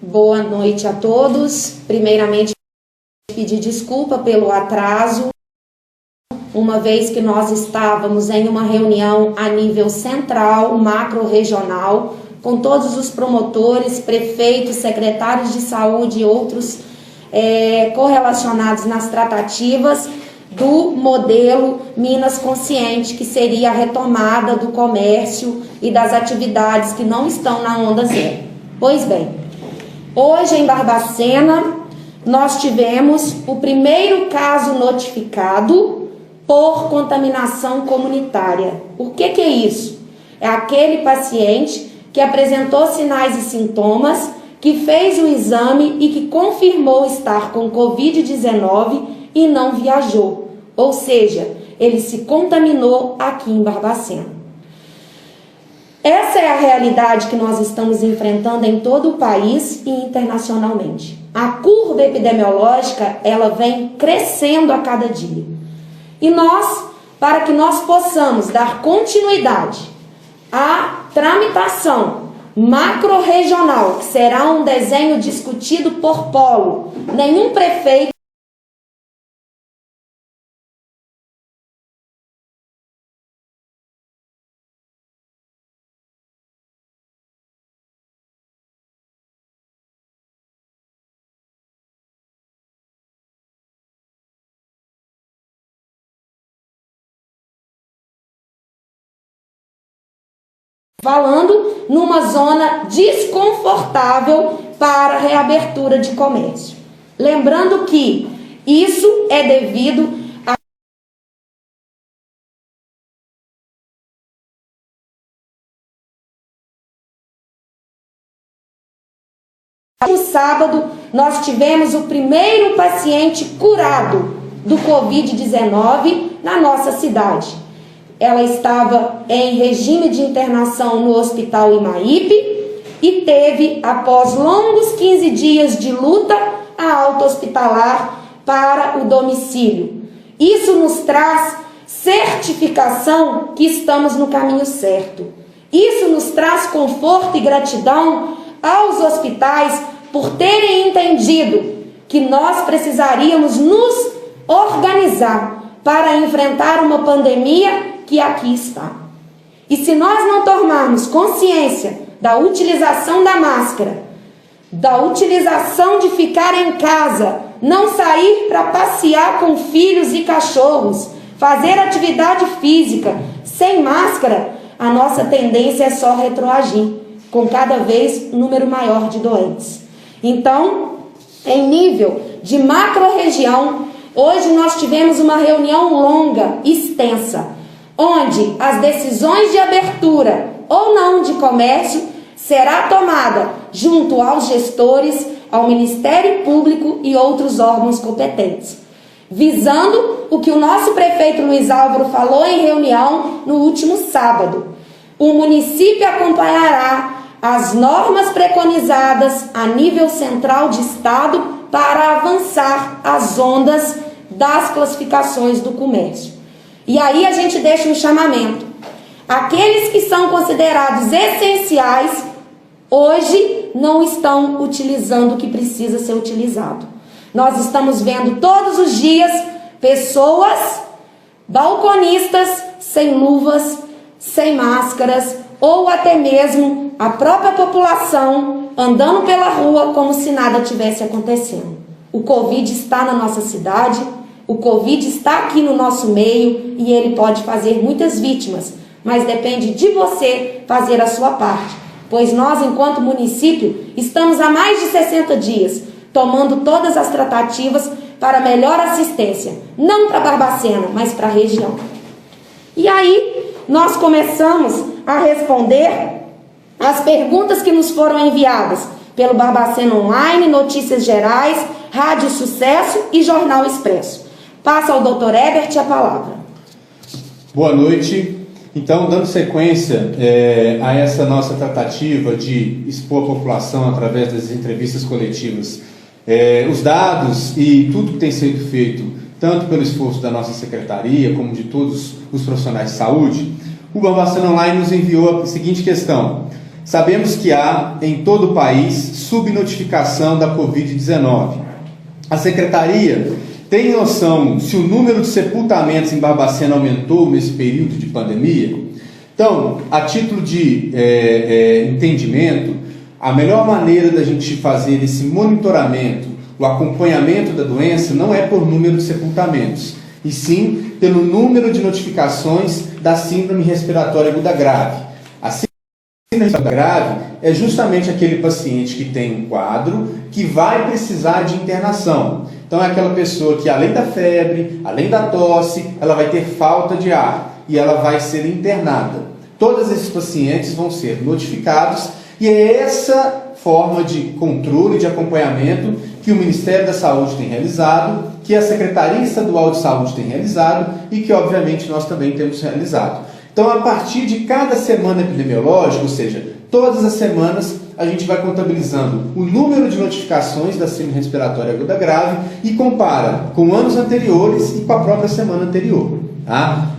Boa noite a todos. Primeiramente, pedir desculpa pelo atraso, uma vez que nós estávamos em uma reunião a nível central, macro-regional, com todos os promotores, prefeitos, secretários de saúde e outros correlacionados nas tratativas do modelo Minas Consciente, que seria a retomada do comércio e das atividades que não estão na onda zero. Pois bem, hoje em Barbacena nós tivemos o primeiro caso notificado por contaminação comunitária. O que é isso? É aquele paciente que apresentou sinais e sintomas, que fez o exame e que confirmou estar com Covid-19 e não viajou. Ou seja, ele se contaminou aqui em Barbacena. Essa é a realidade que nós estamos enfrentando em todo o país e internacionalmente. A curva epidemiológica, ela vem crescendo a cada dia. E nós, para que nós possamos dar continuidade à tramitação macro-regional, que será um desenho discutido por polo, nenhum prefeito falando numa zona desconfortável para a reabertura de comércio. Lembrando que isso é devido No sábado, nós tivemos o primeiro paciente curado do Covid-19 na nossa cidade. Ela estava em regime de internação no Hospital Imaípe e teve, após longos 15 dias de luta, a alta hospitalar para o domicílio. Isso nos traz certificação que estamos no caminho certo. Isso nos traz conforto e gratidão aos hospitais por terem entendido que nós precisaríamos nos organizar para enfrentar uma pandemia que aqui está. E se nós não tomarmos consciência da utilização da máscara, da utilização de ficar em casa, não sair para passear com filhos e cachorros, fazer atividade física sem máscara, a nossa tendência é só retroagir, com cada vez um número maior de doentes. Então, em nível de macro-região, hoje nós tivemos uma reunião longa, extensa, onde as decisões de abertura ou não de comércio será tomada junto aos gestores, ao Ministério Público e outros órgãos competentes, visando o que o nosso prefeito Luiz Álvaro falou em reunião no último sábado. O município acompanhará as normas preconizadas a nível central de estado para avançar as ondas das classificações do comércio. E aí a gente deixa um chamamento. Aqueles que são considerados essenciais, hoje não estão utilizando o que precisa ser utilizado. Nós estamos vendo todos os dias pessoas, balconistas, sem luvas, sem máscaras, ou até mesmo a própria população andando pela rua como se nada tivesse acontecendo. O Covid está na nossa cidade, o Covid está aqui no nosso meio e ele pode fazer muitas vítimas, mas depende de você fazer a sua parte, pois nós, enquanto município, estamos há mais de 60 dias tomando todas as tratativas para melhor assistência, não para Barbacena, mas para a região. E aí, nós começamos a responder as perguntas que nos foram enviadas pelo Barbacena Online, Notícias Gerais, Rádio Sucesso e Jornal Expresso. Passa ao Dr. Herbert a palavra. Boa noite. Então, dando sequência a essa nossa tratativa de expor a população através das entrevistas coletivas, os dados e tudo que tem sido feito, tanto pelo esforço da nossa secretaria, como de todos os profissionais de saúde, o Barbacena Online nos enviou a seguinte questão. Sabemos que há, em todo o país, subnotificação da Covid-19. A Secretaria tem noção se o número de sepultamentos em Barbacena aumentou nesse período de pandemia? Então, a título de entendimento, a melhor maneira da gente fazer esse monitoramento, o acompanhamento da doença, não é por número de sepultamentos, e sim pelo número de notificações da síndrome respiratória aguda grave. A síndrome respiratória grave é justamente aquele paciente que tem um quadro que vai precisar de internação. Então é aquela pessoa que, além da febre, além da tosse, ela vai ter falta de ar e ela vai ser internada. Todos esses pacientes vão ser notificados e é essa forma de controle, de acompanhamento que o Ministério da Saúde tem realizado, que a Secretaria Estadual de Saúde tem realizado e que, obviamente, nós também temos realizado. Então, a partir de cada semana epidemiológica, ou seja, todas as semanas, a gente vai contabilizando o número de notificações da síndrome respiratória aguda grave e compara com anos anteriores e com a própria semana anterior. Tá?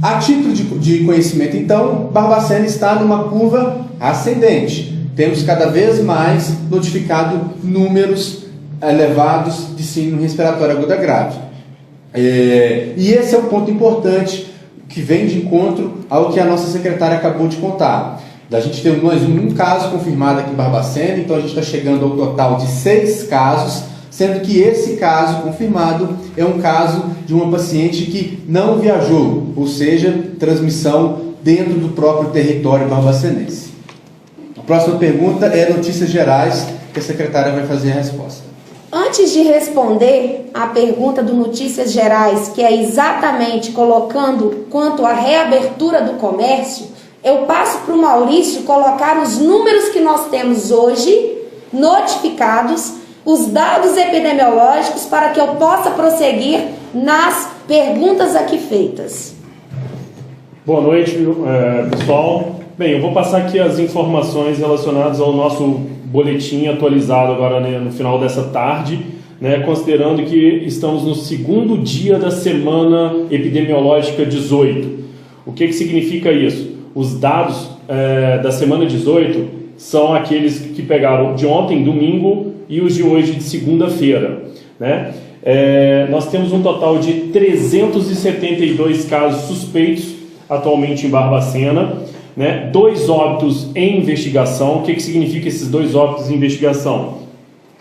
A título de conhecimento, então, Barbacena está numa curva ascendente. Temos cada vez mais notificado números elevados de síndrome respiratória aguda grave. E esse é um ponto importante que vem de encontro ao que a nossa secretária acabou de contar. A gente tem mais um caso confirmado aqui em Barbacena, então a gente está chegando ao total de 6 casos, sendo que esse caso confirmado é um caso de uma paciente que não viajou, ou seja, transmissão dentro do próprio território barbacenense. A próxima pergunta é notícias gerais, que a secretária vai fazer a resposta. Antes de responder a pergunta do Notícias Gerais, que é exatamente colocando quanto à reabertura do comércio, eu passo para o Maurício colocar os números que nós temos hoje, notificados, os dados epidemiológicos, para que eu possa prosseguir nas perguntas aqui feitas. Boa noite, pessoal. Bem, eu vou passar aqui as informações relacionadas ao nosso boletim atualizado agora, né, no final dessa tarde, né, considerando que estamos no segundo dia da semana epidemiológica 18. O que significa isso? Os dados da semana 18 são aqueles que pegaram de ontem, domingo, e os de hoje, de segunda-feira, né? Nós temos um total de 372 casos suspeitos atualmente em Barbacena, né? 2 óbitos em investigação. O que significa esses 2 óbitos em investigação?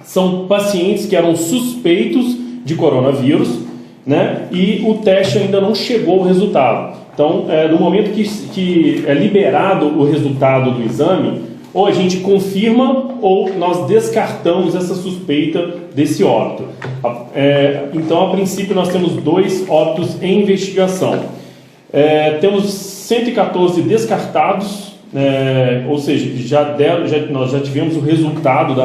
São pacientes que eram suspeitos de coronavírus, né? E o teste ainda não chegou ao resultado. Então, no momento que é liberado o resultado do exame, ou a gente confirma ou nós descartamos essa suspeita desse óbito. Então, a princípio, nós temos 2 óbitos em investigação. Temos 114 descartados, ou seja, nós já tivemos o resultado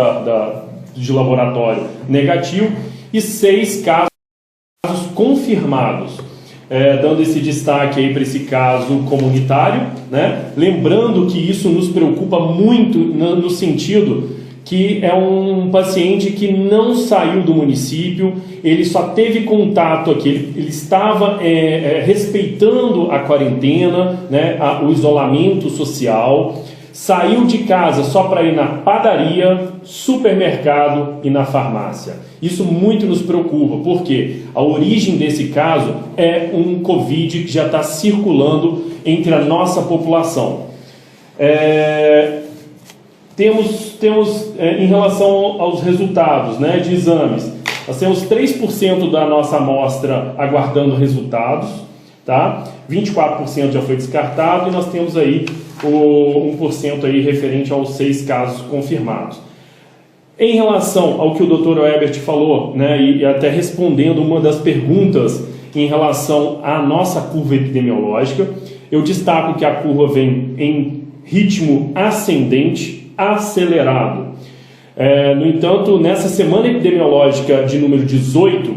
de laboratório negativo, e 6 casos confirmados, dando esse destaque aí para esse caso comunitário, né? Lembrando que isso nos preocupa muito no sentido que é um paciente que não saiu do município, ele só teve contato aqui, ele estava respeitando a quarentena, né, o isolamento social, saiu de casa só para ir na padaria, supermercado e na farmácia. Isso muito nos preocupa, porque a origem desse caso é um Covid que já está circulando entre a nossa população. Temos em relação aos resultados, né, de exames, nós temos 3% da nossa amostra aguardando resultados, tá? 24% já foi descartado, e nós temos aí o 1% aí referente aos 6 casos confirmados. Em relação ao que o Dr. Ebert falou, né, e até respondendo uma das perguntas em relação à nossa curva epidemiológica, eu destaco que a curva vem em ritmo ascendente, acelerado. No entanto, nessa semana epidemiológica de número 18,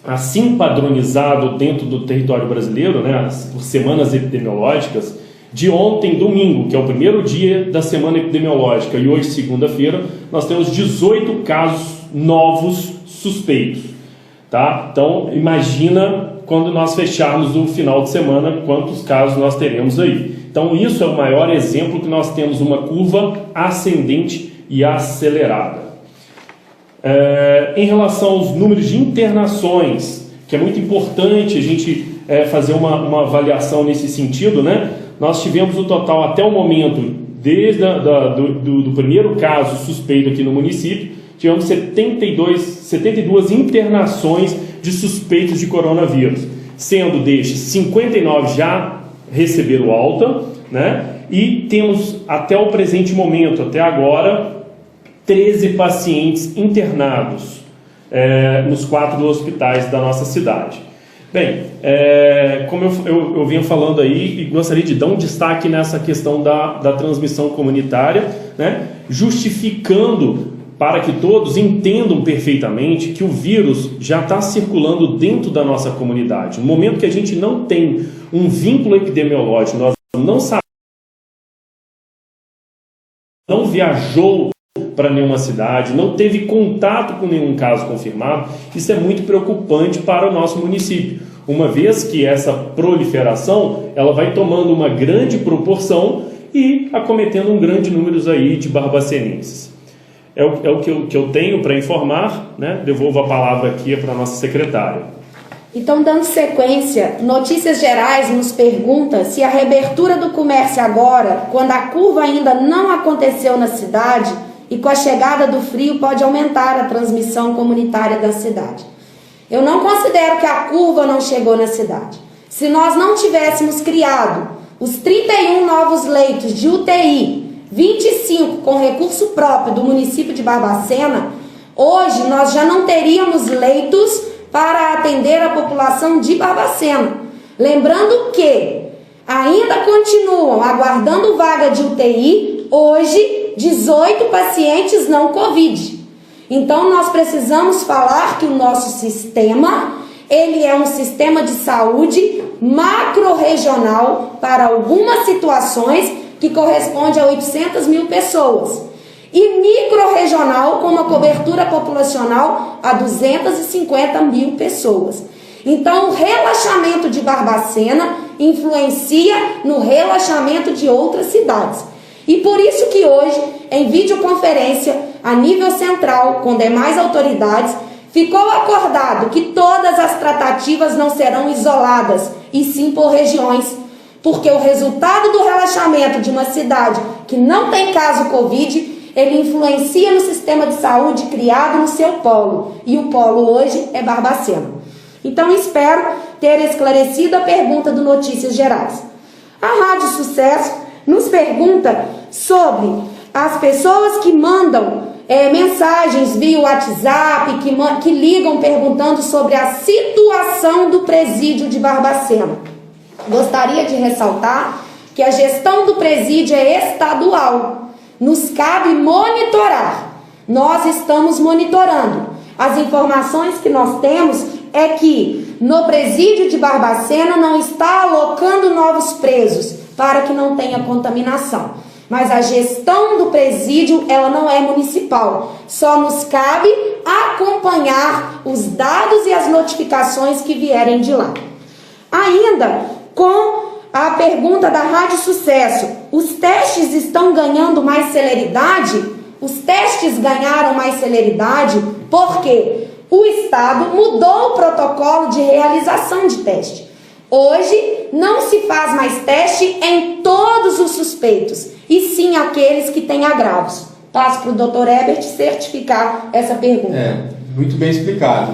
assim padronizado dentro do território brasileiro, né, por semanas epidemiológicas, de ontem, domingo, que é o primeiro dia da semana epidemiológica, e hoje, segunda-feira, nós temos 18 casos novos suspeitos. Tá? Então, imagina quando nós fecharmos o final de semana, quantos casos nós teremos aí. Então isso é o maior exemplo que nós temos uma curva ascendente e acelerada. Em relação aos números de internações, que é muito importante a gente fazer uma avaliação nesse sentido, né? Nós tivemos o total até o momento, desde do primeiro caso suspeito aqui no município, tivemos 72 internações de suspeitos de coronavírus, sendo destes 59 já receberam alta, né? E temos até o presente momento, até agora, 13 pacientes internados nos 4 hospitais da nossa cidade. Bem, como eu venho falando aí, e gostaria de dar um destaque nessa questão da transmissão comunitária, né? Justificando para que todos entendam perfeitamente que o vírus já está circulando dentro da nossa comunidade. No momento que a gente não tem um vínculo epidemiológico, nós não sabemos, não viajou para nenhuma cidade, não teve contato com nenhum caso confirmado, isso é muito preocupante para o nosso município, uma vez que essa proliferação ela vai tomando uma grande proporção e acometendo um grande número aí de barbacenenses. É o que eu tenho para informar, né? Devolvo a palavra aqui para a nossa secretária. Então, dando sequência, Notícias Gerais nos pergunta se a reabertura do comércio agora, quando a curva ainda não aconteceu na cidade e com a chegada do frio, pode aumentar a transmissão comunitária da cidade. Eu não considero que a curva não chegou na cidade. Se nós não tivéssemos criado os 31 novos leitos de UTI, 25 com recurso próprio do município de Barbacena, hoje nós já não teríamos leitos para atender a população de Barbacena. Lembrando que ainda continuam aguardando vaga de UTI, hoje 18 pacientes não Covid. Então nós precisamos falar que o nosso sistema, ele é um sistema de saúde macro-regional para algumas situações que corresponde a 800 mil pessoas, e micro-regional com uma cobertura populacional a 250 mil pessoas. Então, o relaxamento de Barbacena influencia no relaxamento de outras cidades. E por isso que hoje, em videoconferência, a nível central, com demais autoridades, ficou acordado que todas as tratativas não serão isoladas, e sim por regiões, porque o resultado do relaxamento de uma cidade que não tem caso Covid, ele influencia no sistema de saúde criado no seu polo, e o polo hoje é Barbacena. Então espero ter esclarecido a pergunta do Notícias Gerais. A Rádio Sucesso nos pergunta sobre as pessoas que mandam mensagens via WhatsApp, que ligam perguntando sobre a situação do presídio de Barbacena. Gostaria de ressaltar que a gestão do presídio é estadual. Nos cabe monitorar. Nós estamos monitorando. As informações que nós temos é que no presídio de Barbacena não está alocando novos presos para que não tenha contaminação. Mas a gestão do presídio, ela não é municipal. Só nos cabe acompanhar os dados e as notificações que vierem de lá. Ainda com a pergunta da Rádio Sucesso, os testes estão ganhando mais celeridade? Os testes ganharam mais celeridade porque o Estado mudou o protocolo de realização de teste. Hoje não se faz mais teste em todos os suspeitos, e sim aqueles que têm agravos. Passo para o Dr. Herbert certificar essa pergunta. Muito bem explicado.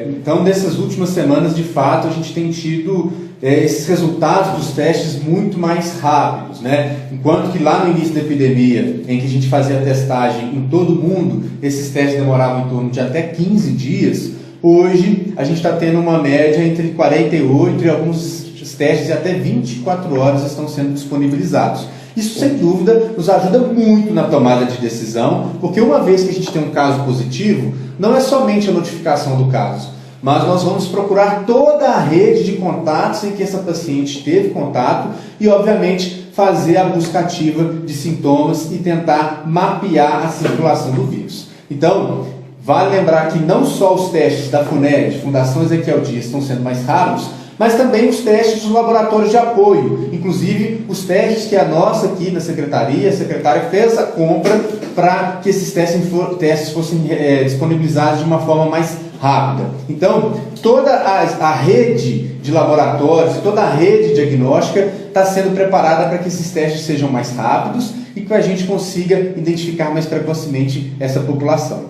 Então, nessas últimas semanas, de fato, a gente tem tido esses resultados dos testes muito mais rápidos, né? Enquanto que lá no início da epidemia, em que a gente fazia a testagem em todo mundo, esses testes demoravam em torno de até 15 dias, hoje a gente está tendo uma média entre 48 e alguns testes de até 24 horas estão sendo disponibilizados. Isso, sem dúvida, nos ajuda muito na tomada de decisão, porque uma vez que a gente tem um caso positivo, não é somente a notificação do caso, mas nós vamos procurar toda a rede de contatos em que essa paciente teve contato e, obviamente, fazer a busca ativa de sintomas e tentar mapear a circulação do vírus. Então, vale lembrar que não só os testes da FUNED, Fundação Ezequiel Dias, estão sendo mais raros, mas também os testes dos laboratórios de apoio, inclusive os testes que a nossa aqui na secretaria, a secretária fez a compra para que esses testes fossem disponibilizados de uma forma mais rápida. Então, toda a rede de laboratórios e toda a rede diagnóstica está sendo preparada para que esses testes sejam mais rápidos e que a gente consiga identificar mais precocemente essa população.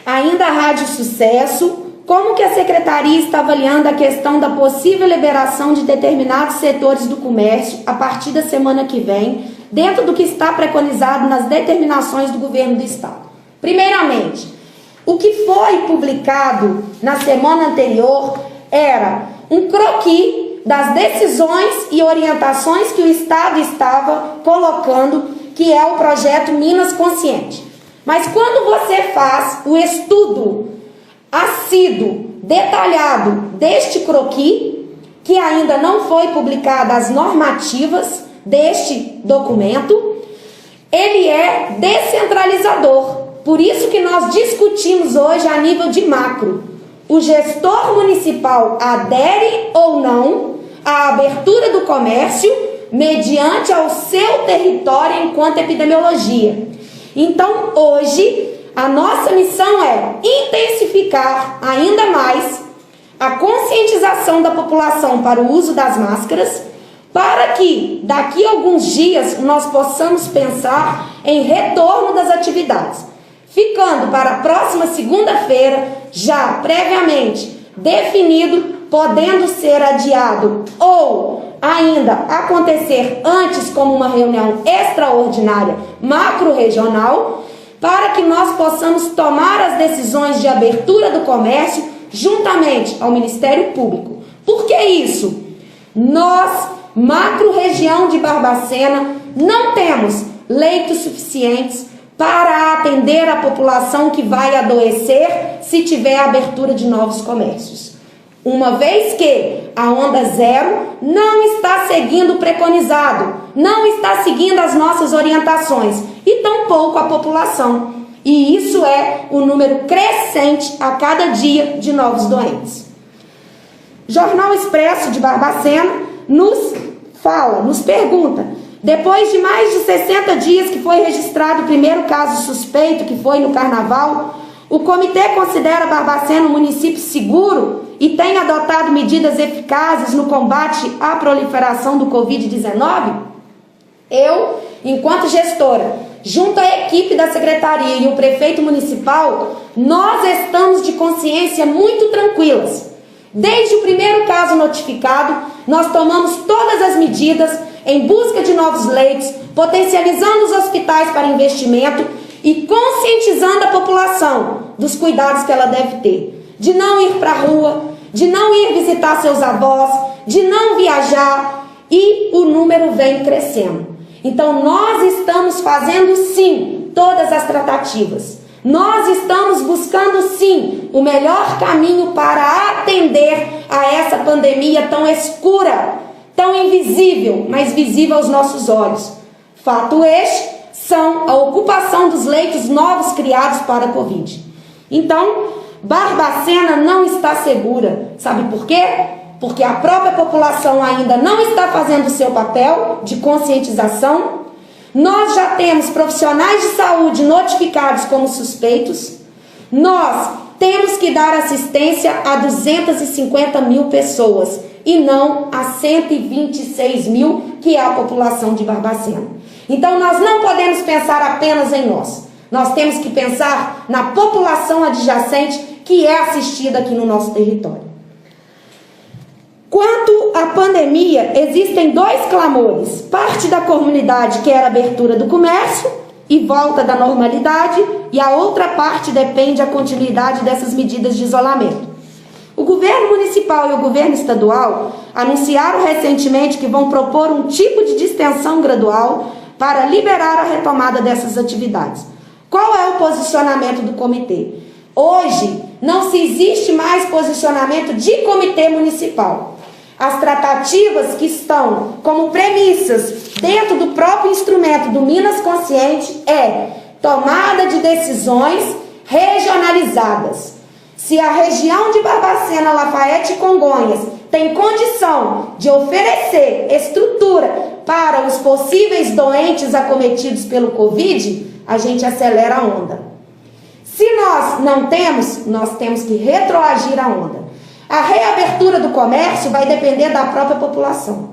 Ainda a Rádio Sucesso, como que a Secretaria está avaliando a questão da possível liberação de determinados setores do comércio a partir da semana que vem, dentro do que está preconizado nas determinações do Governo do Estado? Primeiramente, o que foi publicado na semana anterior era um croquis das decisões e orientações que o Estado estava colocando, que é o projeto Minas Consciente. Mas quando você faz o estudo assíduo, detalhado deste croquis, que ainda não foi publicada as normativas deste documento, ele é descentralizador. Por isso que nós discutimos hoje a nível de macro. O gestor municipal adere ou não à abertura do comércio mediante ao seu território enquanto epidemiologia. Então, hoje, a nossa missão é intensificar ainda mais a conscientização da população para o uso das máscaras, para que daqui a alguns dias nós possamos pensar em retorno das atividades, ficando para a próxima segunda-feira já previamente definido, podendo ser adiado ou ainda acontecer antes como uma reunião extraordinária macro-regional, para que nós possamos tomar as decisões de abertura do comércio juntamente ao Ministério Público. Por que isso? Nós, macro-região de Barbacena, não temos leitos suficientes para atender a população que vai adoecer se tiver abertura de novos comércios. Uma vez que a onda zero não está seguindo o preconizado, não está seguindo as nossas orientações e tampouco a população. E isso é o número crescente a cada dia de novos doentes. Jornal Expresso de Barbacena nos pergunta: depois de mais de 60 dias que foi registrado o primeiro caso suspeito, que foi no Carnaval, o comitê considera Barbacena um município seguro e tem adotado medidas eficazes no combate à proliferação do Covid-19? Eu, enquanto gestora, junto à equipe da secretaria e o prefeito municipal, nós estamos de consciência muito tranquilas. Desde o primeiro caso notificado, nós tomamos todas as medidas em busca de novos leitos, potencializando os hospitais para investimento e conscientizando a população dos cuidados que ela deve ter, de não ir para a rua, de não ir visitar seus avós, de não viajar, e o número vem crescendo. Então nós estamos fazendo sim todas as tratativas, nós estamos buscando sim o melhor caminho para atender a essa pandemia tão escura, tão invisível, mas visível aos nossos olhos. Fato este são a ocupação dos leitos novos criados para a Covid. Então, Barbacena não está segura. Sabe por quê? Porque a própria população ainda não está fazendo o seu papel de conscientização. Nós já temos profissionais de saúde notificados como suspeitos. Nós temos que dar assistência a 250 mil pessoas e não a 126 mil, que é a população de Barbacena. Então nós não podemos pensar apenas em nós. Nós temos que pensar na população adjacente que é assistida aqui no nosso território. Quanto à pandemia, existem dois clamores. Parte da comunidade quer a abertura do comércio e volta da normalidade, e a outra parte depende da continuidade dessas medidas de isolamento. O governo municipal e o governo estadual anunciaram recentemente que vão propor um tipo de distensão gradual para liberar a retomada dessas atividades. Qual é o posicionamento do comitê? Hoje, não se existe mais posicionamento de comitê municipal. As tratativas que estão como premissas dentro do próprio instrumento do Minas Consciente é tomada de decisões regionalizadas. Se a região de Barbacena, Lafayette e Congonhas tem condição de oferecer estrutura para os possíveis doentes acometidos pelo Covid, a gente acelera a onda. Se nós não temos, nós temos que retroagir a onda. A reabertura do comércio vai depender da própria população.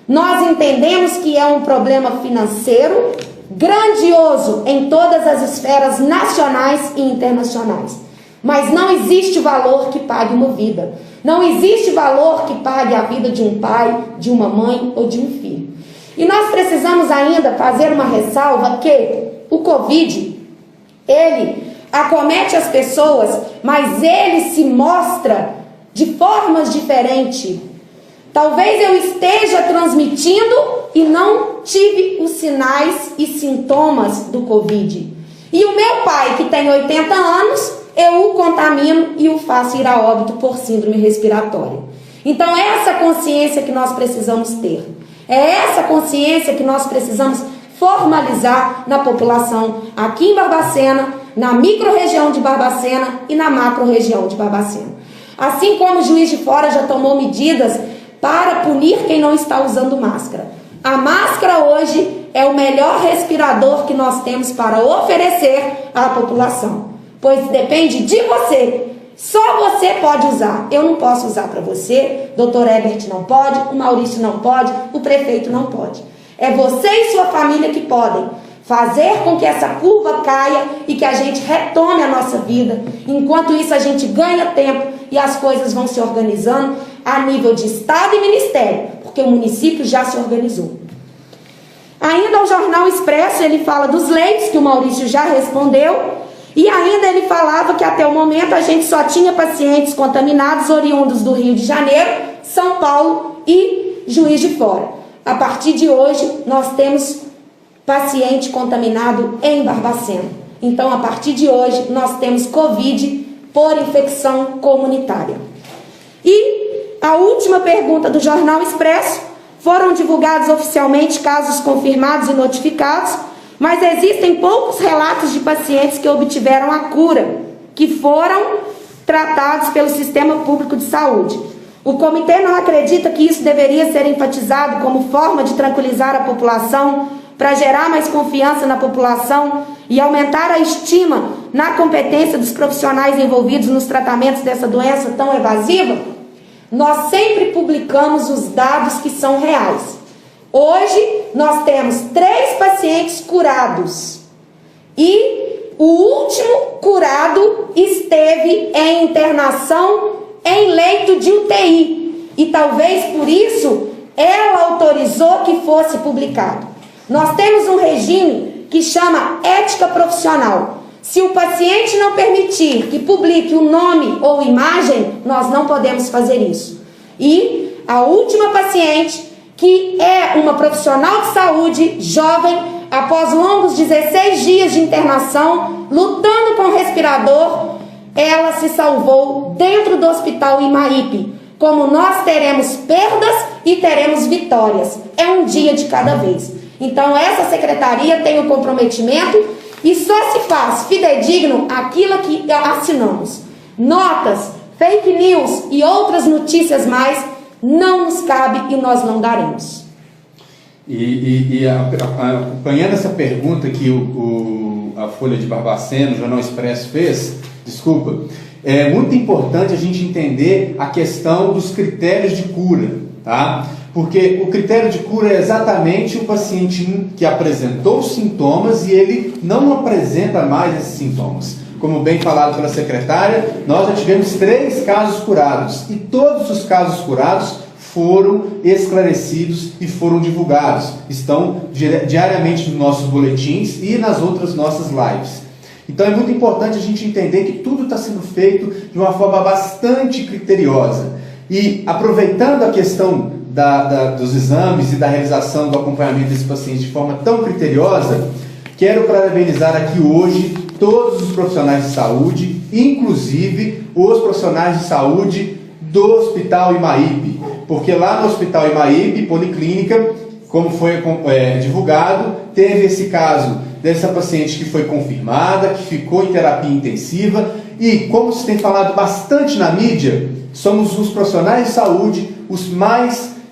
Nós entendemos que é um problema financeiro grandioso em todas as esferas nacionais e internacionais. Mas não existe valor que pague uma vida. Não existe valor que pague a vida de um pai, de uma mãe ou de um filho. E nós precisamos ainda fazer uma ressalva que o Covid, ele acomete as pessoas, mas ele se mostra de formas diferentes. Talvez eu esteja transmitindo e não tive os sinais e sintomas do Covid. E o meu pai, que tem 80 anos, eu o contamino e o faço ir a óbito por síndrome respiratória. Então é essa consciência que nós precisamos ter. É essa consciência que nós precisamos formalizar na população aqui em Barbacena, na micro-região de Barbacena e na macro-região de Barbacena. Assim como o Juiz de Fora já tomou medidas para punir quem não está usando máscara. A máscara hoje é o melhor respirador que nós temos para oferecer à população, pois depende de você. Só você pode usar. Eu não posso usar para você, Dr. Herbert não pode, o Maurício não pode, o prefeito não pode. É você e sua família que podem fazer com que essa curva caia e que a gente retome a nossa vida. Enquanto isso, a gente ganha tempo e as coisas vão se organizando a nível de Estado e Ministério, porque o município já se organizou. Ainda o Jornal Expresso, ele fala dos leitos, que o Maurício já respondeu, e ainda ele falava que até o momento a gente só tinha pacientes contaminados oriundos do Rio de Janeiro, São Paulo e Juiz de Fora. A partir de hoje, nós temos paciente contaminado em Barbacena. Então, a partir de hoje, nós temos Covid por infecção comunitária. E a última pergunta do Jornal Expresso: foram divulgados oficialmente casos confirmados e notificados, mas existem poucos relatos de pacientes que obtiveram a cura, que foram tratados pelo Sistema Público de Saúde. O comitê não acredita que isso deveria ser enfatizado como forma de tranquilizar a população, para gerar mais confiança na população e aumentar a estima na competência dos profissionais envolvidos nos tratamentos dessa doença tão evasiva? Nós sempre publicamos os dados que são reais. Hoje, nós temos 3 pacientes curados e o último curado esteve em internação em leito de UTI e talvez por isso ela autorizou que fosse publicado. Nós temos um regime que chama ética profissional. Se o paciente não permitir que publique o nome ou imagem, nós não podemos fazer isso. E a última paciente, que é uma profissional de saúde, jovem, após longos 16 dias de internação, lutando com o respirador, ela se salvou dentro do hospital Imaípe. Como nós teremos perdas e teremos vitórias. É um dia de cada vez. Então, essa secretaria tem o comprometimento e só se faz fidedigno aquilo que assinamos. Notas, fake news e outras notícias mais não nos cabe e nós não daremos. Acompanhando essa pergunta que a Folha de Barbacena, o Jornal Expresso fez, é muito importante a gente entender a questão dos critérios de cura, tá? Porque o critério de cura é exatamente o paciente que apresentou os sintomas e ele não apresenta mais esses sintomas. Como bem falado pela secretária, nós já tivemos 3 casos curados e todos os casos curados foram esclarecidos e foram divulgados. Estão diariamente nos nossos boletins e nas outras nossas lives. Então é muito importante a gente entender que tudo está sendo feito de uma forma bastante criteriosa. E aproveitando a questão dos exames e da realização do acompanhamento desse paciente de forma tão criteriosa, quero parabenizar aqui hoje todos os profissionais de saúde, inclusive os profissionais de saúde do Hospital Imaípe, porque lá no Hospital Imaípe, Policlínica, como foi divulgado, teve esse caso dessa paciente que foi confirmada, que ficou em terapia intensiva e, como se tem falado bastante na mídia, somos os profissionais de saúde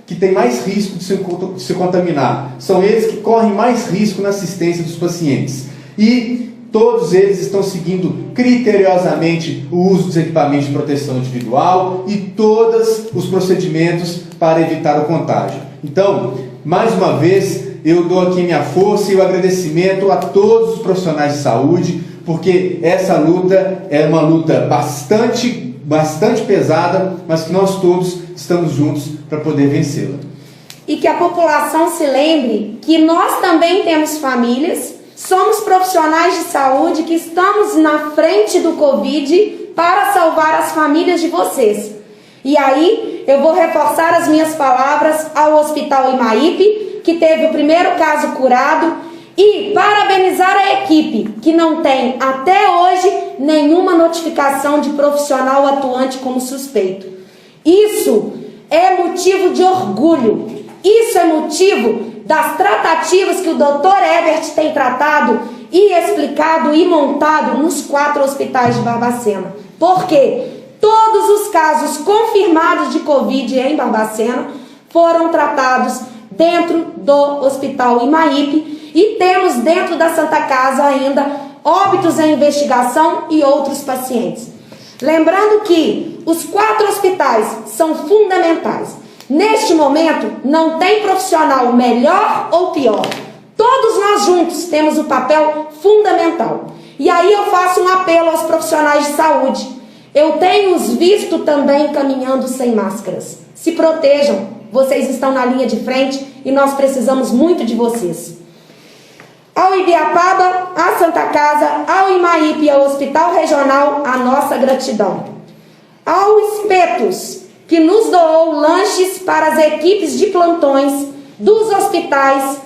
que têm mais risco de se contaminar. São eles que correm mais risco na assistência dos pacientes. E todos eles estão seguindo criteriosamente o uso dos equipamentos de proteção individual e todos os procedimentos para evitar o contágio. Então, mais uma vez, eu dou aqui minha força e o agradecimento a todos os profissionais de saúde, porque essa luta é uma luta bastante pesada, mas que nós todos estamos juntos para poder vencê-la. E que a população se lembre que nós também temos famílias, somos profissionais de saúde que estamos na frente do Covid para salvar as famílias de vocês. E aí eu vou reforçar as minhas palavras ao Hospital Imaípe, que teve o primeiro caso curado, e parabenizar a equipe, que não tem até hoje nenhuma notificação de profissional atuante como suspeito. Isso é motivo de orgulho, isso é motivo das tratativas que o Dr. Herbert tem tratado e explicado e montado nos 4 hospitais de Barbacena. Porque todos os casos confirmados de Covid em Barbacena foram tratados dentro do Hospital Imaípe e temos dentro da Santa Casa ainda óbitos em investigação e outros pacientes. Lembrando que os 4 hospitais são fundamentais. Neste momento, não tem profissional melhor ou pior. Todos nós juntos temos o papel fundamental. E aí eu faço um apelo aos profissionais de saúde. Eu tenho os visto também caminhando sem máscaras. Se protejam, vocês estão na linha de frente e nós precisamos muito de vocês. Ao Ibiapaba, à Santa Casa, ao Imaípe e ao Hospital Regional, a nossa gratidão. Ao Espetos, que nos doou lanches para as equipes de plantões dos hospitais,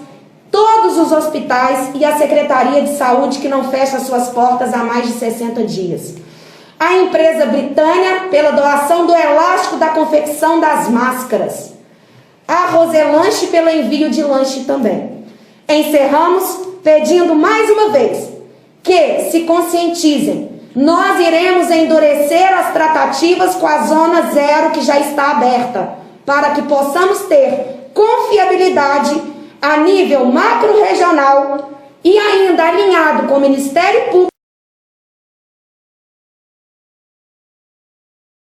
todos os hospitais e a Secretaria de Saúde, que não fecha suas portas há mais de 60 dias. A empresa Britânia, pela doação do elástico da confecção das máscaras. A Roselanche, pelo envio de lanche também. Encerramos pedindo mais uma vez que se conscientizem. Nós iremos endurecer as tratativas com a Zona 0 que já está aberta, para que possamos ter confiabilidade a nível macro-regional e ainda alinhado com o Ministério Público